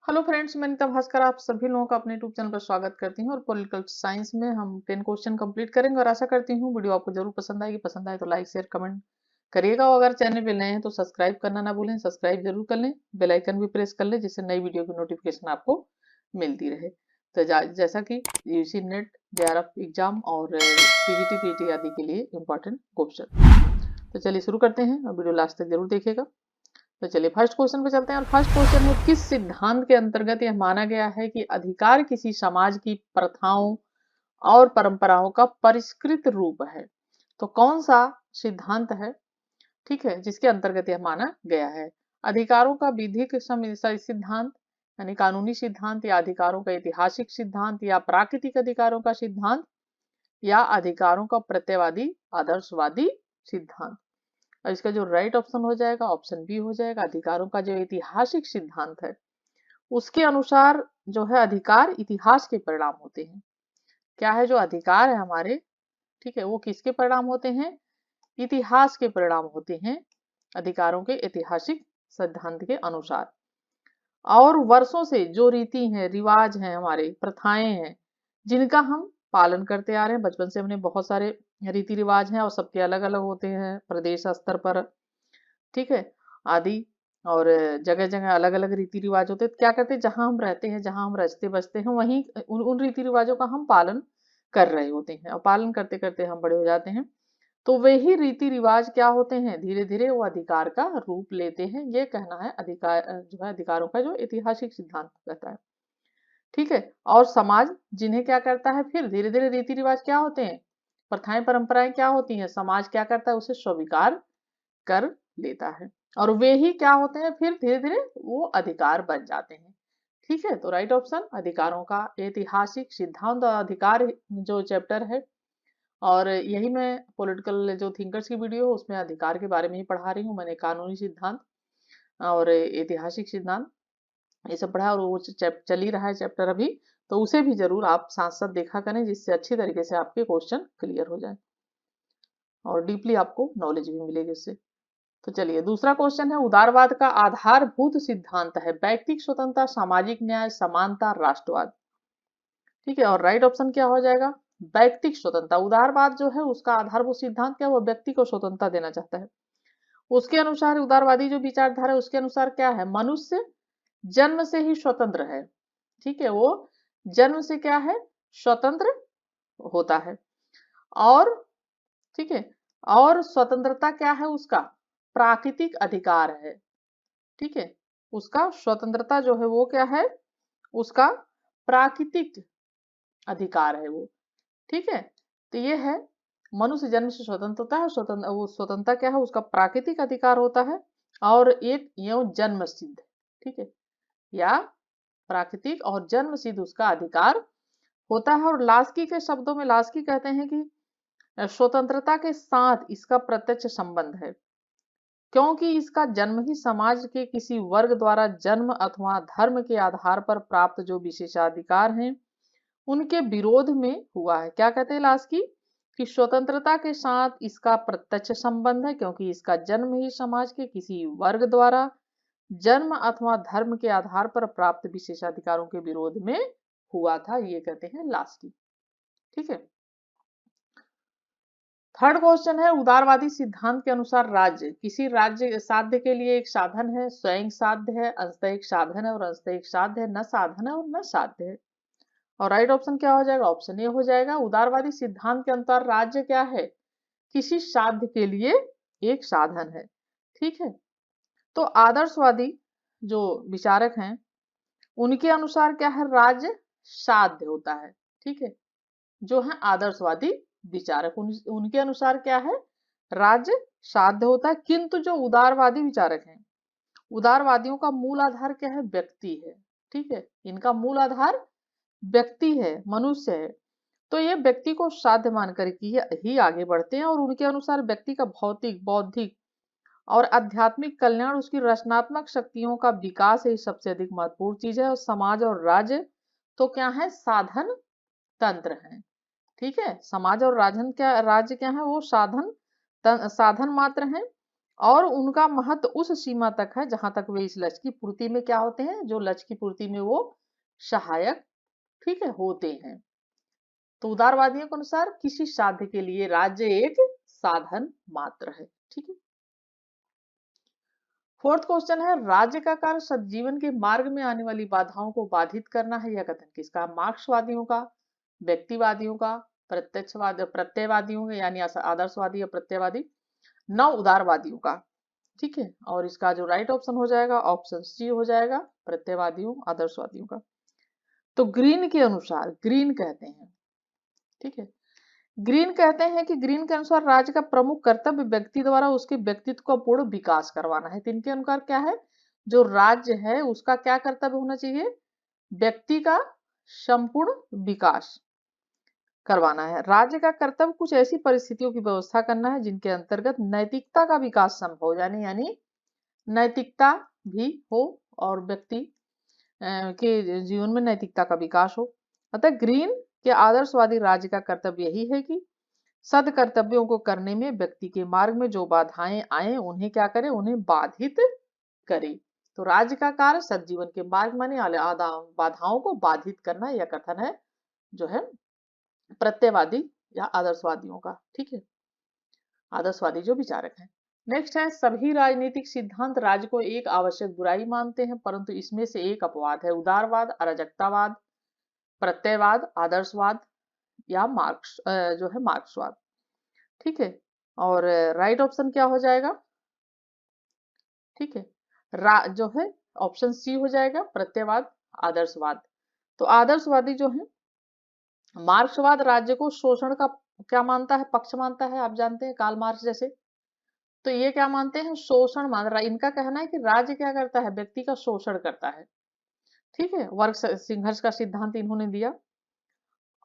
Hello friends, मैं नीता भास्कर आप सभी लोगों का अपने यूट्यूब चैनल पर स्वागत करती हूँ। और पॉलिटिकल साइंस में हम 10 क्वेश्चन कंप्लीट करेंगे और आशा करती हूँ वीडियो आपको जरूर पसंद आएगी। पसंद आए तो लाइक शेयर कमेंट करिएगा और अगर चैनल पे नए हैं तो सब्सक्राइब करना ना भूलें। सब्सक्राइब जरूर कर लें, बेल आइकन भी प्रेस कर लें जिससे नई वीडियो की नोटिफिकेशन आपको मिलती रहे। तो जैसा कि यूजी नेट, जेआरएफ एग्जाम और पीजीटी पीटी आदि के लिए इम्पोर्टेंट क्वेश्चन। तो चलिए शुरू करते हैं और वीडियो लास्ट तक जरूर देखिएगा। तो चलिए फर्स्ट क्वेश्चन पे चलते हैं और फर्स्ट क्वेश्चन है, किस सिद्धांत के अंतर्गत यह माना गया है कि अधिकार किसी समाज की प्रथाओं और परंपराओं का परिष्कृत रूप है। तो कौन सा सिद्धांत है, ठीक है, जिसके अंतर्गत यह माना गया है? अधिकारों का विधिक सिद्धांत यानी कानूनी सिद्धांत, या अधिकारों का ऐतिहासिक सिद्धांत, या प्राकृतिक अधिकारों का सिद्धांत, या अधिकारों का प्रत्ययवादी आदर्शवादी सिद्धांत। और इसका जो राइट ऑप्शन हो जाएगा ऑप्शन बी हो जाएगा। अधिकारों का जो ऐतिहासिक सिद्धांत है उसके अनुसार जो है अधिकार इतिहास के परिणाम होते हैं। क्या है, जो अधिकार है हमारे, ठीक है, वो किसके परिणाम होते हैं? इतिहास के परिणाम होते हैं, अधिकारों के ऐतिहासिक सिद्धांत के अनुसार। और वर्षों से जो रीति है, रिवाज हैं, हमारे प्रथाएं हैं, जिनका हम पालन करते आ रहे हैं, बचपन से हमने बहुत सारे रीति रिवाज हैं और सबके अलग अलग होते हैं प्रदेश स्तर पर, ठीक है, आदि। और जगह जगह अलग अलग रीति रिवाज होते हैं। क्या करते हैं, जहां हम रहते हैं, जहां हम रचते बसते हैं, वहीं उन रीति रिवाजों का हम पालन कर रहे होते हैं और पालन करते करते हम बड़े हो जाते हैं। तो वही रीति रिवाज क्या होते हैं, धीरे धीरे वो अधिकार का रूप लेते हैं। ये कहना है अधिकार जो है अधिकारों का जो ऐतिहासिक सिद्धांत कहता है, ठीक है। और समाज जिन्हें क्या करता है, फिर धीरे धीरे रीति रिवाज क्या होते हैं, प्रथाएं परंपराएं क्या होती हैं, समाज क्या करता है, उसे स्वीकार कर लेता है। और वे ही क्या होते हैं, फिर धीरे धीरे वो अधिकार बन जाते हैं, ठीक है। तो राइट ऑप्शन अधिकारों का ऐतिहासिक सिद्धांत और अधिकार जो चैप्टर है, और यही मैं पॉलिटिकल जो थिंकर्स की वीडियो है उसमें अधिकार के बारे में ही पढ़ा रही हूँ। मैंने कानूनी सिद्धांत और ऐतिहासिक सिद्धांत ये सब पढ़ा और वो चल ही रहा है चैप्टर अभी। तो उसे भी जरूर आप साथ साथ देखा करें जिससे अच्छी तरीके से आपके क्वेश्चन क्लियर हो जाए और डीपली आपको नॉलेज भी मिलेगी उससे। तो चलिए दूसरा क्वेश्चन है, उदारवाद का आधारभूत सिद्धांत है व्यक्तिक स्वतंत्रता, सामाजिक न्याय, समानता, राष्ट्रवाद, ठीक है। और राइट ऑप्शन क्या हो जाएगा? व्यक्तिक स्वतंत्रता। उदारवाद जो है उसका आधारभूत सिद्धांत क्या है, वो व्यक्ति को स्वतंत्रता देना चाहता है। उसके अनुसार उदारवादी जो विचारधारा है उसके अनुसार क्या है, मनुष्य जन्म से ही स्वतंत्र है, ठीक है, वो जन्म से क्या है, स्वतंत्र होता है। और ठीक है, और स्वतंत्रता क्या है, उसका प्राकृतिक अधिकार है, ठीक है। उसका स्वतंत्रता जो है वो क्या है, उसका प्राकृतिक अधिकार है वो, ठीक है। तो ये है, मनुष्य जन्म से स्वतंत्र होता है, स्वतंत्र वो स्वतंत्रता क्या है, उसका प्राकृतिक अधिकार होता है। और एक यो जन्म सिद्ध, ठीक है, या प्राकृतिक और जन्म सिद्ध उसका अधिकार होता है। और लास्की के शब्दों में लास्की कहते हैं कि स्वतंत्रता के साथ इसका प्रत्यक्ष संबंध है, क्योंकि इसका जन्म ही समाज के किसी वर्ग द्वारा जन्म अथवा धर्म के आधार पर प्राप्त जो विशेषाधिकार हैं उनके विरोध में हुआ है। क्या कहते हैं लास्की, कि स्वतंत्रता के साथ इसका प्रत्यक्ष संबंध है क्योंकि इसका जन्म ही समाज के किसी वर्ग द्वारा जन्म अथवा धर्म के आधार पर प्राप्त विशेषाधिकारों के विरोध में हुआ था, ये कहते हैं लास्की, ठीक है। थर्ड क्वेश्चन है, उदारवादी सिद्धांत के अनुसार राज्य किसी राज्य साध्य के लिए एक साधन है, स्वयं साध्य है, अंशतः एक साधन है और अंशतः एक साध्य है, न साधन है और न साध्य है। और राइट ऑप्शन क्या हो जाएगा? ऑप्शन ए हो जाएगा। उदारवादी सिद्धांत के अनुसार राज्य क्या है, किसी साध्य के लिए एक साधन है, ठीक है। तो आदर्शवादी जो विचारक हैं उनके अनुसार क्या है, राज्य साध्य होता है, ठीक है। जो है आदर्शवादी विचारक उनके अनुसार क्या है, राज्य साध्य होता है। किंतु जो उदारवादी विचारक हैं, उदारवादियों का मूल आधार क्या है, व्यक्ति है, ठीक है। इनका मूल आधार व्यक्ति है, मनुष्य है। तो ये व्यक्ति को साध्य मान कर ही आगे बढ़ते हैं और उनके अनुसार व्यक्ति का भौतिक, बौद्धिक और आध्यात्मिक कल्याण, उसकी रचनात्मक शक्तियों का विकास ही सबसे अधिक महत्वपूर्ण चीज है। और समाज और राज्य तो क्या है, साधन तंत्र है, ठीक है। समाज और राज्य क्या है, वो साधन साधन मात्र हैं। और उनका महत्व उस सीमा तक है जहां तक वे इस लक्ष्य की पूर्ति में क्या होते हैं, जो लक्ष्य की पूर्ति में वो सहायक, ठीक है, होते हैं। तो उदारवादियों के अनुसार किसी साध्य के लिए राज्य एक साधन मात्र है, ठीक है। फोर्थ क्वेश्चन है, राज्य का कार्य सज्जीवन के मार्ग में आने वाली बाधाओं को बाधित करना है। यह कथन किसका? मार्क्सवादियों का, व्यक्तिवादियों का, प्रत्ययवादियों का यानी आदर्शवादी या प्रत्ययवादी, न उदारवादियों का, ठीक है। और इसका जो राइट ऑप्शन हो जाएगा ऑप्शन सी हो जाएगा, प्रत्ययवादियों आदर्शवादियों का। तो ग्रीन के अनुसार, ग्रीन कहते हैं, ठीक है, ग्रीन कहते हैं कि ग्रीन के अनुसार राज्य का प्रमुख कर्तव्य व्यक्ति द्वारा उसके व्यक्तित्व का पूर्ण विकास करवाना है। तो इनके अनुसार क्या है, जो राज्य है उसका क्या कर्तव्य होना चाहिए? व्यक्ति का संपूर्ण विकास करवाना है। राज्य का कर्तव्य कुछ ऐसी परिस्थितियों की व्यवस्था करना है जिनके अंतर्गत नैतिकता का विकास संभव हो, यानी नैतिकता भी हो और व्यक्ति के जीवन में नैतिकता का विकास हो। अतः ग्रीन के आदर्शवादी राज्य का कर्तव्य यही है कि सद कर्तव्यों को करने में व्यक्ति के मार्ग में जो बाधाएं आए उन्हें क्या करे, उन्हें बाधित करे। तो राज्य का कार्य सज्जीवन के मार्ग माने बाधाओं को बाधित करना, यह कथन है जो है प्रत्ययवादी या आदर्शवादियों का, ठीक है, आदर्शवादी जो विचारक हैं। नेक्स्ट है, सभी राजनीतिक सिद्धांत राज्य को एक आवश्यक बुराई मानते हैं, परंतु इसमें से एक अपवाद है। उदारवाद, अराजकतावाद, प्रत्ययवाद, आदर्शवाद या मार्क्स जो है मार्क्सवाद, ठीक है। और राइट ऑप्शन क्या हो जाएगा, ठीक है, जो है ऑप्शन सी हो जाएगा, प्रत्ययवाद, आदर्शवाद। तो आदर्शवादी जो है, मार्क्सवाद राज्य को शोषण का क्या मानता है, पक्ष मानता है, आप जानते हैं कार्ल मार्क्स जैसे। तो ये क्या मानते हैं, शोषण मान रहा है। इनका कहना है कि राज्य क्या करता है, व्यक्ति का शोषण करता है, ठीक है। वर्ग संघर्ष का सिद्धांत इन्होंने दिया।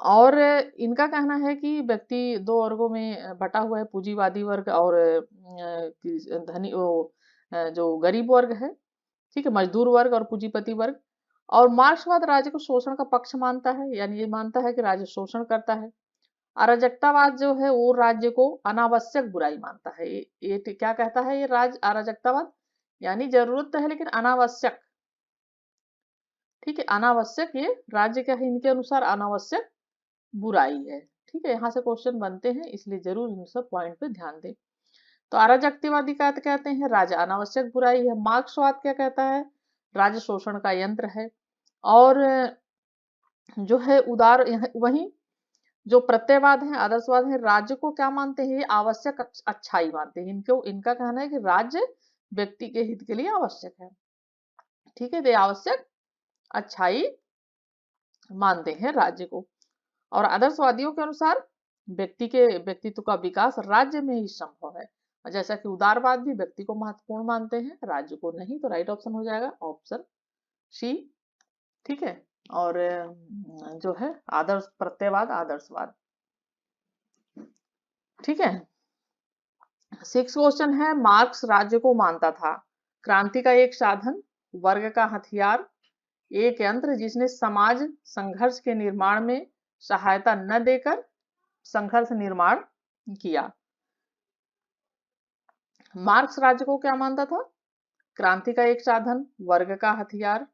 और इनका कहना है कि व्यक्ति दो वर्गों में बटा हुआ है, पूंजीवादी वर्ग और धनी जो गरीब वर्ग है, ठीक है, मजदूर वर्ग और पूंजीपति वर्ग। और मार्क्सवाद राज्य को शोषण का पक्ष मानता है, यानी ये मानता है कि राज्य शोषण करता है। अराजकतावाद जो है वो राज्य को अनावश्यक बुराई मानता है। ये क्या कहता है, ये अराजकतावाद यानी जरूरत तो है लेकिन अनावश्यक, ठीक है, अनावश्यक, ये राज्य क्या है इनके अनुसार अनावश्यक बुराई है, ठीक है। यहाँ से क्वेश्चन बनते हैं, इसलिए जरूर इन सब पॉइंट पे ध्यान दें। तो अराजकतावादी क्या कहते हैं, राज्य अनावश्यक बुराई है। मार्क्सवाद क्या कहता है, राज्य शोषण का यंत्र है। और जो है उदार वही जो प्रत्ययवाद है, आदर्शवाद है, राज्य को क्या मानते हैं, ये आवश्यक अच्छाई मानते हैं। इनको इनका कहना है कि राज्य व्यक्ति के हित के लिए आवश्यक है, ठीक है, तो आवश्यक अच्छाई मानते हैं राज्य को। और आदर्शवादियों के अनुसार व्यक्ति के व्यक्तित्व का विकास राज्य में ही संभव है। जैसा कि उदारवाद भी व्यक्ति को महत्वपूर्ण मानते हैं, राज्य को नहीं। तो राइट ऑप्शन हो जाएगा ऑप्शन सी, ठीक है। और जो है आदर्श प्रत्ययवाद, आदर्शवाद, ठीक है। 6 क्वेश्चन है, मार्क्स राज्य को मानता था क्रांति का एक साधन, वर्ग का हथियार, एक यंत्र जिसने समाज संघर्ष के निर्माण में सहायता न देकर संघर्ष निर्माण किया। मार्क्स राज्य को क्या मानता था, क्रांति का एक साधन, वर्ग का हथियार,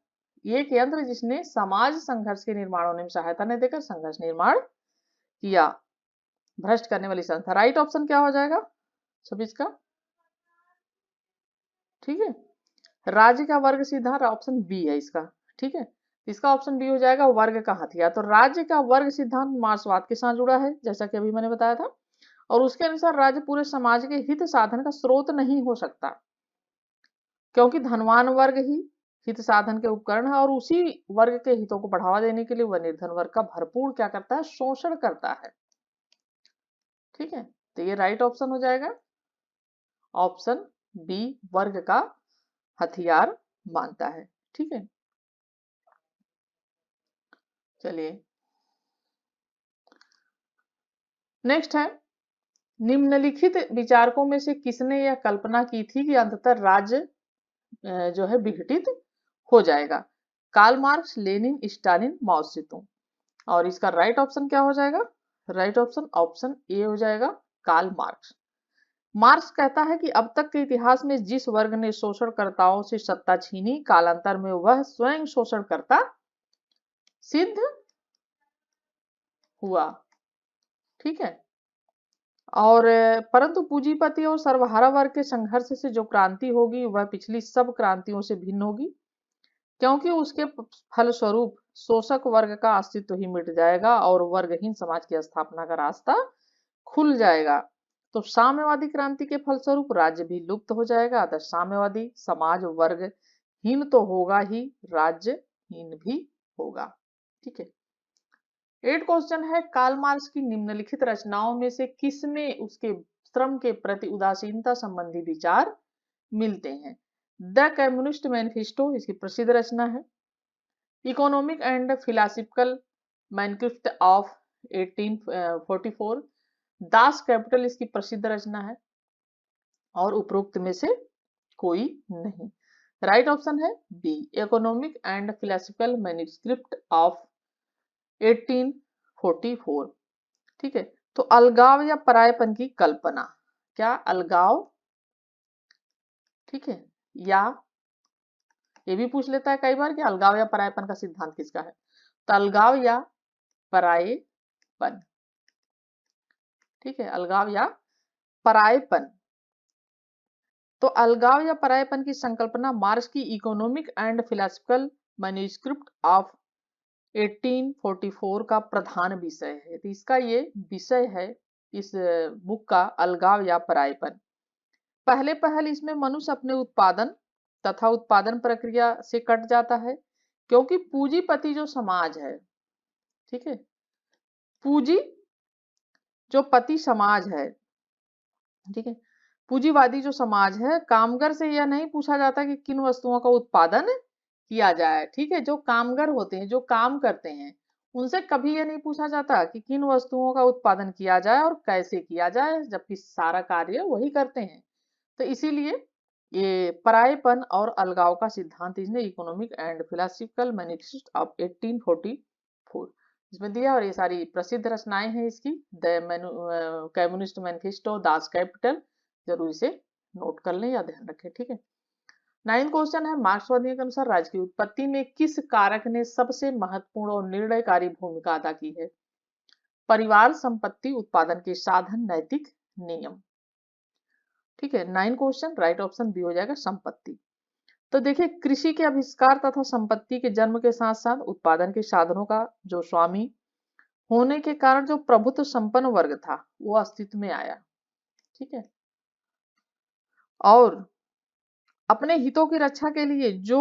एक यंत्र जिसने समाज संघर्ष के निर्माण होने में सहायता न देकर संघर्ष निर्माण किया, भ्रष्ट करने वाली संस्था। राइट ऑप्शन क्या हो जाएगा 26 का, ठीक है, राज्य का वर्ग सिद्धांत, ऑप्शन बी है इसका, ठीक है। इसका ऑप्शन बी हो जाएगा, वर्ग का हथियार। तो राज्य का वर्ग सिद्धांत मार्क्सवाद के साथ जुड़ा है, जैसा कि अभी मैंने बताया था। और उसके अनुसार राज्य पूरे समाज के हित साधन का स्रोत नहीं हो सकता, क्योंकि धनवान वर्ग ही हित साधन के उपकरण है और उसी वर्ग के हितों को बढ़ावा देने के लिए वह निर्धन वर्ग का भरपूर क्या करता है, शोषण करता है, ठीक है। तो ये राइट ऑप्शन हो जाएगा ऑप्शन बी, वर्ग का हथियार मानता है, ठीक है। चलिए नेक्स्ट है, निम्नलिखित विचारकों में से किसने यह कल्पना की थी कि अंततः राज्य जो है विघटित हो जाएगा? कार्ल मार्क्स, लेनिन, स्टालिन, माओ सेतुंग। और इसका राइट ऑप्शन क्या हो जाएगा, राइट ऑप्शन ऑप्शन ए हो जाएगा, कार्ल मार्क्स। मार्क्स कहता है कि अब तक के इतिहास में जिस वर्ग ने शोषणकर्ताओं से सत्ता छीनी, कालांतर में वह स्वयं शोषणकर्ता सिद्ध हुआ। ठीक है। और परंतु पूंजीपति और सर्वहारा वर्ग के संघर्ष से जो क्रांति होगी वह पिछली सब क्रांतियों से भिन्न होगी, क्योंकि उसके फलस्वरूप शोषक वर्ग का अस्तित्व ही मिट जाएगा और वर्गहीन समाज की स्थापना का रास्ता खुल जाएगा। तो साम्यवादी क्रांति के फलस्वरूप राज्य भी लुप्त हो जाएगा, अतः साम्यवादी समाज वर्गहीन तो होगा ही, राज्यहीन भी होगा। ठीक है। 8 क्वेश्चन है, कार्ल मार्क्स की निम्नलिखित रचनाओं में से किसमें उसके श्रम के प्रति उदासीनता संबंधी विचार मिलते हैं? द कम्युनिस्ट मैनिफेस्टो इसकी प्रसिद्ध रचना है। Economic and philosophical manifesto of 1844, Das Kapital इसकी प्रसिद्ध रचना है, और उपरोक्त में से कोई नहीं। राइट ऑप्शन है B, economic and philosophical manuscript of 1844। ठीक है। तो अलगाव या परायपन की कल्पना, क्या अलगाव, ठीक है, या ये भी पूछ लेता है कई बार कि अलगाव या परायपन का सिद्धांत किसका है। तो अलगाव या परायपन, ठीक है, अलगाव या परायपन। तो अलगाव या परायपन की संकल्पना मार्क्स की economic and philosophical manuscript of 1844 का प्रधान विषय है। तो इसका ये विषय है इस बुक का, अलगाव या परायपन। पहले पहल इसमें मनुष्य अपने उत्पादन तथा उत्पादन प्रक्रिया से कट जाता है, क्योंकि पूंजीपति जो समाज है, ठीक है, पूंजी जो पति समाज है, ठीक है, पूंजीवादी जो समाज है, कामगर से यह नहीं पूछा जाता कि किन वस्तुओं का उत्पादन किया जाए। ठीक है। जो कामगर होते हैं, जो काम करते हैं, उनसे कभी यह नहीं पूछा जाता कि किन वस्तुओं का उत्पादन किया जाए और कैसे किया जाए, जबकि सारा कार्य वही करते हैं। तो इसीलिए ये परायपन और अलगाव का सिद्धांत इसने economic and philosophical manifesto of 1844 इसमें दिया, और ये सारी प्रसिद्ध रचनाएं हैं इसकी। The communist manifesto, Das Kapital, जरूर इसे नोट कर लें या ध्यान रखें। ठीक है। 9 क्वेश्चन है, मार्क्सवादियों के अनुसार राज्य की उत्पत्ति में किस कारक ने सबसे महत्वपूर्ण और निर्णयकारी भूमिका अदा की है? परिवार, संपत्ति, उत्पादन के साधन, नैतिक नियम। ठीक है। 9 क्वेश्चन, राइट ऑप्शन बी हो जाएगा, संपत्ति। तो देखिए, कृषि के आविष्कार तथा संपत्ति के जन्म के साथ साथ उत्पादन के साधनों का जो स्वामी होने के कारण जो प्रभुत्व संपन्न वर्ग था वो अस्तित्व में आया। ठीक है। और अपने हितों की रक्षा के लिए जो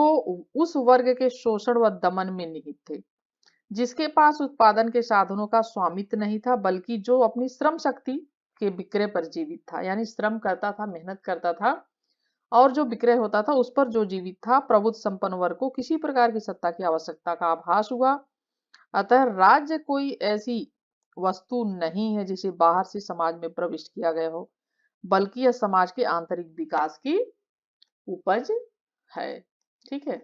उस वर्ग के शोषण व दमन में निहित थे, जिसके पास उत्पादन के साधनों का स्वामित्व नहीं था, बल्कि जो अपनी श्रम शक्ति के विक्रय पर जीवित था, यानी श्रम करता था, मेहनत करता था, और जो विक्रय होता था उस पर जो जीवित था, प्रभुत्व संपन्न वर्ग को किसी प्रकार की सत्ता की आवश्यकता का आभास हुआ। अतः राज्य कोई ऐसी वस्तु नहीं है जिसे बाहर से समाज में प्रविष्ट किया गया हो, बल्कि यह समाज के आंतरिक विकास की उपज है। ठीक है।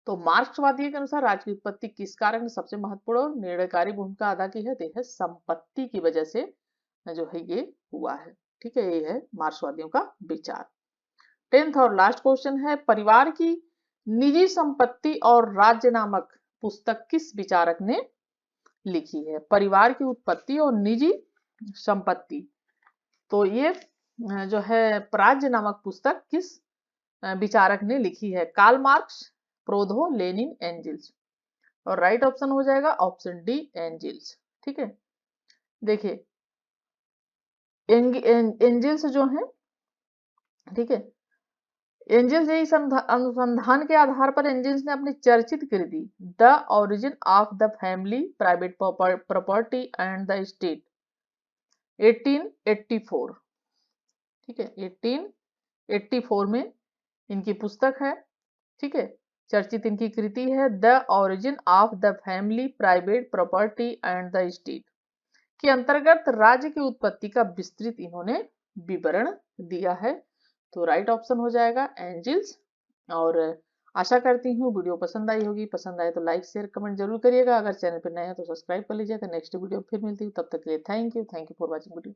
तो मार्क्सवादी के अनुसार राज्य की उत्पत्ति किस कारण ने सबसे महत्वपूर्ण और निर्णयकारी भूमिका अदा की है? तो यह संपत्ति की वजह से जो है ये हुआ है। ठीक है। ये है मार्क्सवादियों का विचार। 10th और लास्ट क्वेश्चन है, परिवार की निजी संपत्ति और राज्य नामक पुस्तक किस विचारक ने लिखी है? परिवार की उत्पत्ति और निजी संपत्ति, तो ये जो है राज्य नामक पुस्तक किस विचारक ने लिखी है? Karl Marx, Proudhon, Lenin, Engels. और राइट ऑप्शन हो जाएगा ऑप्शन डी, एंजिल्स। ठीक है। देखिए, एंजिल्स जो है, ठीक है, एंजिल्स ने इस अनुसंधान के आधार पर एंजिल्स ने अपनी चर्चित कृति the origin of the family, private property and the state 1884, ठीक है, 1884 में इनकी पुस्तक है। ठीक है। चर्चित इनकी कृति है the origin of the family, private property and the state के अंतर्गत राज्य की उत्पत्ति का विस्तृत इन्होंने विवरण दिया है। तो राइट ऑप्शन हो जाएगा एंजिल्स। और आशा करती हूँ वीडियो पसंद आई होगी। पसंद आए तो लाइक शेयर कमेंट जरूर करिएगा। अगर चैनल पर नए हैं तो सब्सक्राइब कर लीजिएगा। नेक्स्ट वीडियो फिर मिलती हूँ, तब तक के लिए thank you for watching video.